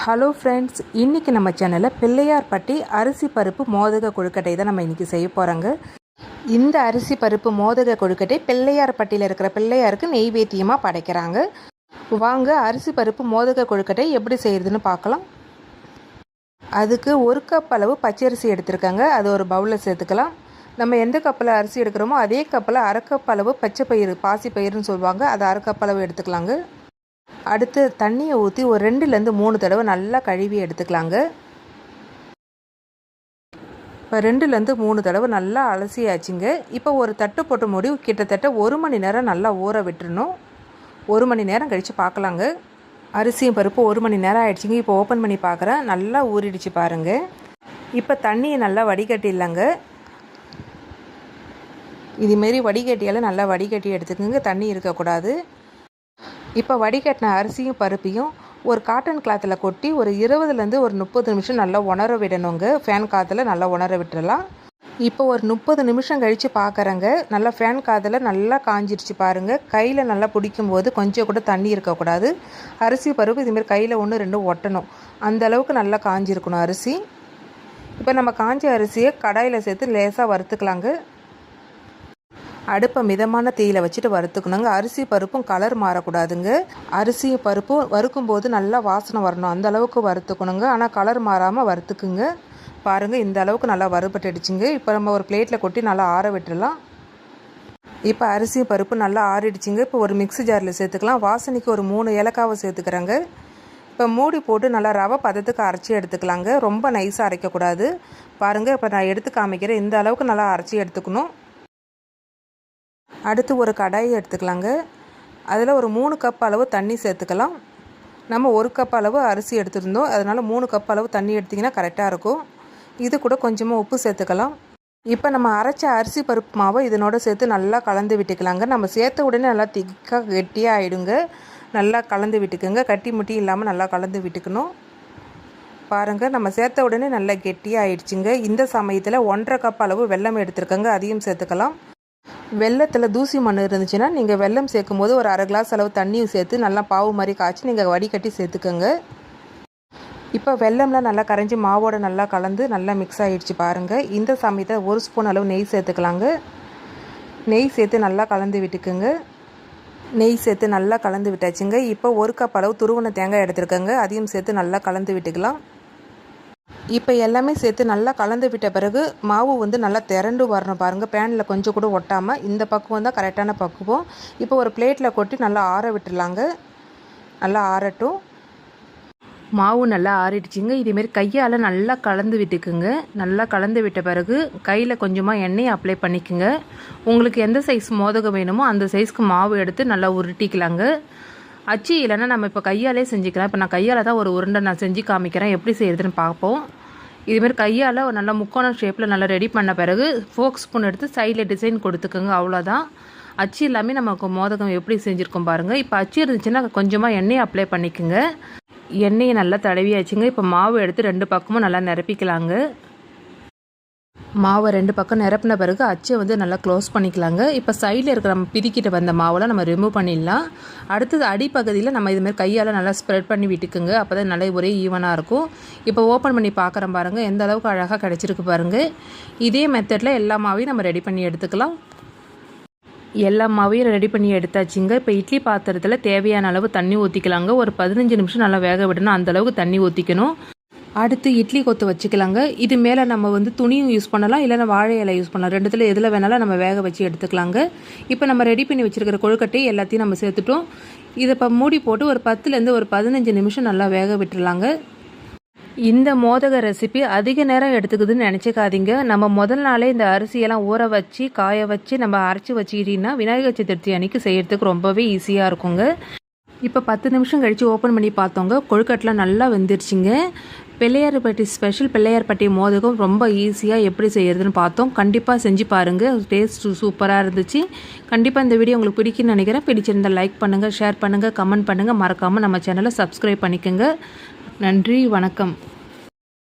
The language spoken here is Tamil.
ஹலோ ஃப்ரெண்ட்ஸ், இன்றைக்கி நம்ம சேனலில் பிள்ளையார்பட்டி அரிசி பருப்பு மோதக கொழுக்கட்டை தான் நம்ம இன்றைக்கி செய்ய போகிறோங்க. இந்த அரிசி பருப்பு மோதக கொழுக்கட்டை பிள்ளையார்பட்டியில் இருக்கிற பிள்ளையாருக்கு நெய்வேத்தியமாக படைக்கிறாங்க. வாங்க அரிசி பருப்பு மோதக கொழுக்கட்டை எப்படி செய்கிறதுன்னு பார்க்கலாம். அதுக்கு 1 கப் அளவு பச்சரிசி எடுத்துருக்காங்க. அது ஒரு பவுலில் சேர்த்துக்கலாம். நம்ம எந்த கப்பில் அரிசி எடுக்கிறோமோ அதே கப்பில் 1/2 கப் அளவு பச்சை பயிறு, பாசி பயிறுன்னு சொல்லுவாங்க, அது 1/2 கப் அளவு எடுத்துக்கலாங்க. அடுத்து தண்ணியை ஊற்றி ஒரு 2லேருந்து 3 தடவை நல்லா கழுவி எடுத்துக்கலாங்க. இப்போ 2லேருந்து 3 தடவை நல்லா அலசியாச்சுங்க. இப்போ ஒரு தட்டு போட்டு மூடி கிட்டத்தட்ட 1 மணி நேரம் நல்லா ஊற விட்டுறணும். 1 மணி நேரம் கழித்து பார்க்கலாங்க. அரிசியும் பருப்பு 1 மணி நேரம் ஆகிடுச்சிங்க. இப்போ ஓப்பன் பண்ணி பார்க்குறேன். நல்லா ஊறிடுச்சு பாருங்கள். இப்போ தண்ணியை நல்லா வடிகட்டிடலாங்க. இதுமாரி வடிகட்டியால் நல்லா வடிகட்டி எடுத்துக்கோங்க, தண்ணி இருக்கக்கூடாது. இப்போ வடிகட்டின அரிசியும் பருப்பையும் ஒரு காட்டன் கிளாத்தில் கொட்டி ஒரு 20லேருந்து ஒரு 30 நிமிஷம் நல்லா உணர விடணுங்க. ஃபேன் காற்றுல நல்லா உணர விட்டுறலாம். இப்போ ஒரு 30 நிமிஷம் கழித்து பார்க்குறேங்க. நல்லா ஃபேன் காற்றுல நல்லா காஞ்சிருச்சு பாருங்கள். கையில் நல்லா பிடிக்கும்போது கொஞ்சம் கூட தண்ணி இருக்கக்கூடாது. அரிசி பருப்பு இதுமாரி கையில் 1 2 ஒட்டணும், அந்த அளவுக்கு நல்லா காஞ்சிருக்கணும் அரிசி. இப்போ நம்ம காஞ்ச அரிசியை கடாயில் சேர்த்து லேசாக வறுத்துக்கலாங்க. அடுப்பை மிதமான தீயில் வச்சுட்டு வறுத்துக்கணுங்க. அரிசி பருப்பும் கலர் மாறக்கூடாதுங்க. அரிசியும் பருப்பும் வறுக்கும்போது நல்லா வாசனை வரணும், அந்த அளவுக்கு வறுத்துக்கணுங்க. ஆனால் கலர் மாறாமல் வறுத்துக்குங்க. பாருங்கள், இந்த அளவுக்கு நல்லா வறுபட்டுடுச்சுங்க. இப்போ நம்ம ஒரு பிளேட்டில் கொட்டி நல்லா ஆற விட்டுடலாம். இப்போ அரிசியும் பருப்பு நல்லா ஆறிடுச்சுங்க. இப்போ ஒரு மிக்ஸி ஜாரில் சேர்த்துக்கலாம். வாசனைக்கு ஒரு 3 ஏலக்காவை சேர்த்துக்கிறேங்க. இப்போ மூடி போட்டு நல்லா ரவை பதத்துக்கு அரைச்சி எடுத்துக்கலாங்க. ரொம்ப நைஸாக அரைக்கக்கூடாது. பாருங்கள், இப்போ நான் எடுத்து காமிக்கிறேன். இந்த அளவுக்கு நல்லா அரைச்சி எடுத்துக்கணும். அடுத்து ஒரு கடாயை எடுத்துக்கலாங்க. அதில் ஒரு 3 கப் அளவு தண்ணி சேர்த்துக்கலாம். நம்ம 1 கப் அளவு அரிசி எடுத்துருந்தோம், அதனால் 3 கப் அளவு தண்ணி எடுத்திங்கன்னா கரெக்டாக இருக்கும். இது கூட கொஞ்சமாக உப்பு சேர்த்துக்கலாம். இப்போ நம்ம அரைச்ச அரிசி பருப்பு மாவை இதனோட சேர்த்து நல்லா கலந்து விட்டுக்கலாங்க. நம்ம சேர்த்த உடனே நல்லா திக்காக கெட்டியாக ஆகிடுங்க. நல்லா கலந்து விட்டுக்குங்க. கட்டி முட்டி இல்லாமல் நல்லா கலந்து விட்டுக்கணும். பாருங்கள், நம்ம சேர்த்த உடனே நல்லா கெட்டியாக ஆகிடுச்சிங்க. இந்த சமயத்தில் 1/2 கப் அளவு வெல்லம் எடுத்துருக்கங்க, அதையும் சேர்த்துக்கலாம். வெல்லத்தில் தூசி மண் இருந்துச்சுன்னா நீங்கள் வெல்லம் சேர்க்கும் போது ஒரு 1/2 கிளாஸ் அளவு தண்ணியும் சேர்த்து நல்லா பாவு மாதிரி காய்ச்சி நீங்கள் வடிகட்டி சேர்த்துக்கோங்க. இப்போ வெல்லம்லாம் நல்லா கரைஞ்சி மாவோடு நல்லா கலந்து நல்லா மிக்ஸ் ஆகிடுச்சு பாருங்கள். இந்த சமயத்தில் 1 ஸ்பூன் அளவு நெய் சேர்த்துக்கலாங்க. நெய் சேர்த்து நல்லா கலந்து விட்டுக்குங்க. நெய் சேர்த்து நல்லா கலந்து விட்டாச்சுங்க. இப்போ 1 கப் அளவு துருவன தேங்காய் எடுத்துருக்கங்க, அதையும் சேர்த்து நல்லா கலந்து விட்டுக்கலாம். இப்போ எல்லாமே சேர்த்து நல்லா கலந்து விட்ட பிறகு மாவு நல்லா திரண்டு வரணும் பாருங்கள். பேனில் கொஞ்சம் கூட ஒட்டாமல் இந்த பக்குவம் தான் கரெக்டான பக்குவம். இப்போ ஒரு பிளேட்டில் கொட்டி நல்லா ஆற விட்டுடலாங்க. நல்லா ஆறட்டும். மாவு நல்லா ஆறிடுச்சிங்க. இதேமாரி கையால் நல்லா கலந்து விட்டுக்குங்க. நல்லா கலந்து விட்ட பிறகு கையில் கொஞ்சமாக எண்ணெயை அப்ளை பண்ணிக்கோங்க. உங்களுக்கு எந்த சைஸ் மோதகம் வேணுமோ அந்த சைஸ்க்கு மாவு எடுத்து நல்லா உருட்டிக்கலாங்க. அச்சு இல்லைன்னா நம்ம இப்போ கையாலே செஞ்சுக்கலாம். இப்போ நான் கையால் தான் ஒரு உருண்டை நான் செஞ்சு காமிக்கிறேன், எப்படி செய்கிறதுன்னு பார்ப்போம். இதுமாரி கையால் நல்லா முக்கோணம் ஷேப்பில் நல்லா ரெடி பண்ண பிறகு ஃபோக் ஸ்பூன் எடுத்து சைடில் டிசைன் கொடுத்துக்கோங்க. அவ்வளோதான். அச்சு இல்லாமல் நமக்கு மோதகம் எப்படி செஞ்சுருக்கோம் பாருங்கள். இப்போ அச்சு இருந்துச்சுன்னா கொஞ்சமாக எண்ணெயை அப்ளை பண்ணிக்கோங்க. எண்ணெயை நல்லா தடவியாச்சுங்க. இப்போ மாவு எடுத்து 2 பக்கமும் நல்லா நிரப்பிக்கலாங்க. மாவை 2 பக்கம் நிரப்பின பிறகு அச்சை நல்லா க்ளோஸ் பண்ணிக்கலாங்க. இப்போ சைடில் இருக்கிற நம்ம பிதிக்கிட்டு வந்த மாவெல்லாம் நம்ம ரிமூவ் பண்ணிடலாம். அடுத்தது அடிப்பகுதியில் நம்ம இதுமாதிரி கையால் நல்லா ஸ்ப்ரெட் பண்ணி விட்டுக்குங்க. அப்போ தான் நல்லா ஒரே ஈவனாக இருக்கும். இப்போ ஓப்பன் பண்ணி பார்க்குறேன் பாருங்கள், எந்த அளவுக்கு அழகாக கிடச்சிருக்கு பாருங்கள். இதே மெத்தடில் எல்லா மாவையும் நம்ம ரெடி பண்ணி எடுத்துக்கலாம். எல்லா மாவையும் ரெடி பண்ணி எடுத்தாச்சுங்க. இப்போ இட்லி பாத்திரத்தில் தேவையான அளவு தண்ணி ஊற்றிக்கலாங்க. ஒரு 15 நிமிஷம் நல்லா வேக விடணும், அந்தளவுக்கு தண்ணி ஊற்றிக்கணும். அடுத்து இட்லி கொத்து வச்சுக்கலாங்க. இது மேலே நம்ம துணியும் யூஸ் பண்ணலாம், இல்லைன்னா வாழை இலை யூஸ் பண்ணலாம். 2த்தில் எதில் வேணாலும் நம்ம வேக வச்சு எடுத்துக்கலாங்க. இப்போ நம்ம ரெடி பண்ணி வச்சுருக்கிற கொழுக்கட்டை எல்லாத்தையும் நம்ம சேர்த்துட்டோம். இதை இப்போ மூடி போட்டு ஒரு 10லேருந்து ஒரு 15 நிமிஷம் நல்லா வேக விட்டுருலாங்க. இந்த மோதக ரெசிபி அதிக நேரம் எடுத்துக்குதுன்னு நினச்சிக்காதீங்க. நம்ம முதல் நாளே இந்த அரிசியெல்லாம் ஊற வச்சு காய வச்சு நம்ம அரைச்சி வச்சுக்கிட்டிங்கன்னா விநாயகர் சதுர்த்தி அன்றைக்கி செய்கிறதுக்கு ரொம்பவே ஈஸியாக இருக்குங்க. இப்போ 10 நிமிஷம் கழித்து ஓப்பன் பண்ணி பார்த்தோங்க, கொழுக்கட்டெலாம் நல்லா வெந்துருச்சுங்க. பிள்ளையார்பட்டி ஸ்பெஷல் பிள்ளையார்பட்டி மோதகம் ரொம்ப ஈஸியாக எப்படி செய்கிறதுன்னு பார்த்தோம். கண்டிப்பாக செஞ்சு பாருங்கள், டேஸ்ட்டு சூப்பராக இருந்துச்சு. கண்டிப்பாக இந்த வீடியோ உங்களுக்கு பிடிக்குன்னு நினைக்கிறேன். பிடிச்சிருந்தால் லைக் பண்ணுங்கள், ஷேர் பண்ணுங்கள், கமெண்ட் பண்ணுங்கள். மறக்காமல் நம்ம சேனலை சப்ஸ்கிரைப் பண்ணிக்கோங்க. நன்றி, வணக்கம்.